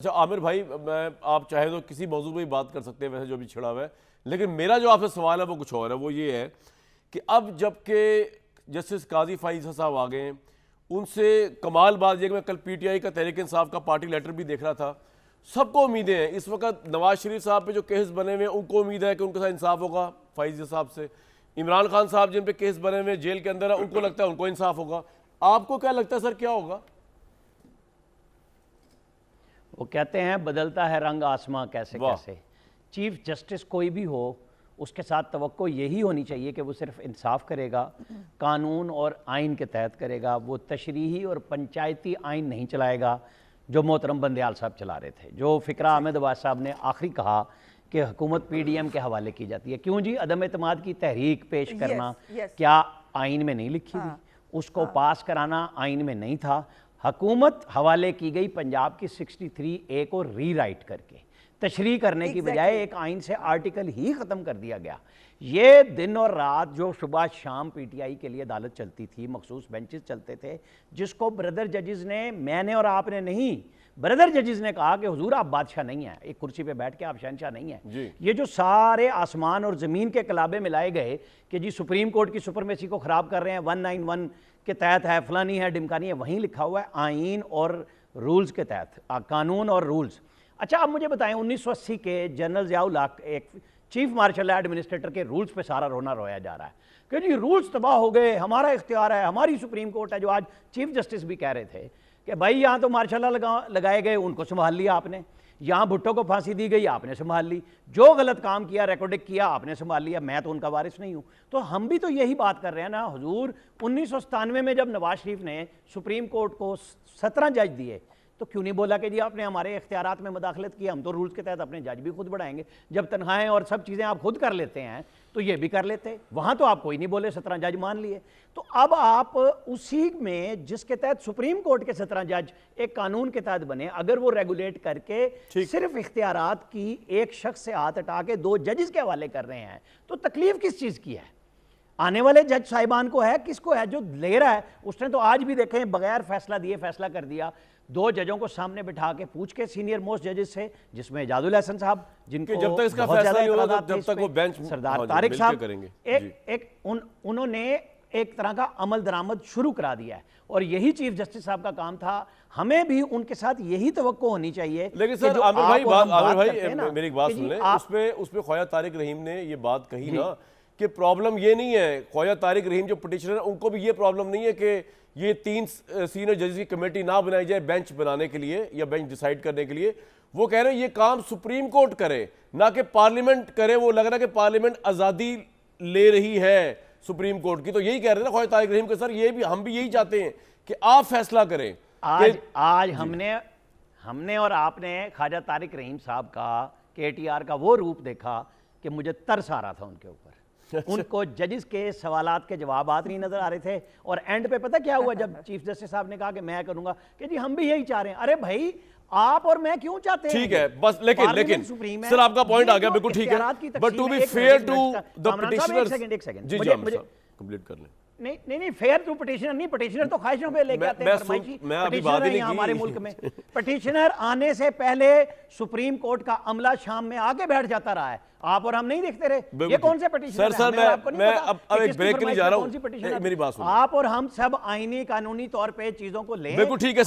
अच्छा आमिर भाई, मैं आप चाहे तो किसी मौजूद पर ही बात कर सकते हैं, वैसे जो भी छिड़ा हुआ है, लेकिन मेरा जो आपसे सवाल है वो कुछ और है। वो ये है कि अब जबकि जस्टिस काजी फाइज साहब आ गए, उनसे कमाल बात यह कि मैं कल पीटीआई का तहरीक इंसाफ का पार्टी लेटर भी देख रहा था, सबको उम्मीदें हैं। इस वक्त नवाज शरीफ साहब पे जो केस बने हुए हैं उनको उम्मीद है कि उनके साथ इंसाफ होगा फाइज साहब से। इमरान खान साहब जिन पे केस बने हुए जेल के अंदर है, उनको लगता है उनको इंसाफ होगा। आपको क्या लगता है सर, क्या होगा? वो कहते हैं बदलता है रंग आसमां कैसे कैसे। चीफ जस्टिस कोई भी हो, उसके साथ तवक्को यही होनी चाहिए कि वो सिर्फ इंसाफ करेगा, कानून और आइन के तहत करेगा। वो तशरीही और पंचायती आइन नहीं चलाएगा जो मोहतरम बंदयाल साहब चला रहे थे, जो फ़िक्रा अहमद अब्बास साहब ने आखिरी कहा कि हुकूमत पीडीएम के हवाले की जाती है। क्यों जी? अदम एतमाद की तहरीक पेश करना क्या आइन में नहीं लिखी थी? उसको पास कराना आइन में नहीं था। हुकूमत हवाले की गई पंजाब की 63A को रीराइट करके तशरीह करने की बजाय एक आइन से आर्टिकल ही ख़त्म कर दिया गया। ये दिन और रात जो सुबह शाम पीटीआई के लिए अदालत चलती थी, मखसूस बेंचेस चलते थे, जिसको ब्रदर जजेस ने, मैंने और आपने नहीं, ब्रदर जजेस ने कहा कि हुजूर आप बादशाह नहीं हैं, एक कुर्सी पे बैठ के आप शहनशाह नहीं हैं। ये जो सारे आसमान और ज़मीन के कलाबे मिलाए गए कि जी सुप्रीम कोर्ट की सुपरमेसी को ख़राब कर रहे हैं, 191 के तहत है, फलानी है, डिमकानी है, वहीं लिखा हुआ है आइन और रूल्स के तहत, कानून और रूल्स। अच्छा अब मुझे बताएं, 1980 के जनरल ज़ियाउल हक एक चीफ मार्शल एडमिनिस्ट्रेटर के रूल्स पे सारा रोना रोया जा रहा है कि जी रूल्स तबाह हो गए, हमारा इख्तियार है, हमारी सुप्रीम कोर्ट है। जो आज चीफ जस्टिस भी कह रहे थे कि भाई यहाँ तो मार्शल लगाए गए, उनको संभाल लिया आपने, यहाँ भुट्टो को फांसी दी गई, आपने संभाल ली, जो गलत काम किया रेकॉर्डिंग किया आपने संभाल लिया, मैं तो उनका वारिस नहीं हूँ। तो हम भी तो यही बात कर रहे हैं ना हुजूर। 1997 में जब नवाज शरीफ ने सुप्रीम कोर्ट को 17 जज दिए, तो क्यों नहीं बोला कि जी आपने हमारे इख्तियारात में मुदाखलत की, हम तो रूल्स के तहत अपने जज भी खुद बढ़ाएंगे। जब तनख्वाहें और सब चीज़ें आप खुद कर लेते हैं तो ये भी कर लेते। वहाँ तो आप कोई नहीं बोले, 17 जज मान लिए। तो अब आप उसी में जिसके तहत सुप्रीम कोर्ट के 17 जज एक कानून के तहत बने, अगर वो रेगुलेट करके सिर्फ इख्तियारात की एक शख्स से हाथ हटा के 2 जजेस के हवाले कर रहे हैं, तो तकलीफ किस चीज़ की है? आने वाले जज साहिबान को है, किसको है? जो ले रहा है उसने तो आज भी देखें बगैर फैसला दिए फैसला कर दिया। 2 जजों को सामने बिठा के पूछ के सीनियर मोस्ट जजेस से, जिसमें इजाजुल हसन साहब, जिनको जब तक इसका फैसला नहीं होगा जब तक वो बेंच, सरदार तारिक साहब उन्होंने एक तरह का अमल दरामद शुरू करा दिया है। और यही चीफ जस्टिस साहब का काम था। हमें भी उनके साथ यही तवक्को होनी चाहिए। लेकिन सर आमिर भाई मेरी एक बात सुन लें, उसमें ख्वाजा तारिक रहीम ने ये बात कही ना कि प्रॉब्लम ये नहीं है, ख्वाजा तारिक रहीम जो पिटिशनर है उनको भी ये प्रॉब्लम नहीं है कि ये 3 सीनियर जजेस की कमेटी ना बनाई जाए बेंच बनाने के लिए या बेंच डिसाइड करने के लिए। वो कह रहे हैं ये काम सुप्रीम कोर्ट करे, ना कि पार्लियामेंट करे। वो लग रहा है कि पार्लियामेंट आज़ादी ले रही है सुप्रीम कोर्ट की। तो यही कह रहे हैं ना ख्वाजा तारिक रहीम के सर, ये भी हम भी यही चाहते हैं कि आप फैसला करें। आज हमने और आपने ख्वाजा तारिक रहीम साहब का, KTR का वो रूप देखा कि मुझे तरस आ रहा था उनके ऊपर। उनको जजेस के सवालात के जवाबात नहीं नजर आ रहे थे। और एंड पे पता क्या हुआ जब चीफ जस्टिस साहब ने कहा कि मैं करूंगा, कि जी हम भी यही चाह रहे हैं। अरे भाई आप और मैं क्यों चाहते हैं? ठीक है बस, लेकिन सर आपका पॉइंट आ गया, बिल्कुल ठीक है, but to be fair to the petitioners. एक सेकंड जी मुझे कंप्लीट कर लें। नहीं फेयर टू पिटिशनर नहीं, पिटिशनर तो ख्वाहिशों पे लेके आते हैं। मैं अभी बात ही नहीं की हमारे मुल्क में पिटिशनर आने से पहले सुप्रीम कोर्ट का अमला शाम में आके बैठ जाता रहा है। आप और हम नहीं देखते रहे। ये कौन से पिटिशनर? सर मैं अब एक ब्रेक के लिए जा रहा हूं, मेरी बात सुनिए। आप और हम सब आईनी कानूनी तौर पे चीजों को लें। बिल्कुल ठीक है सर।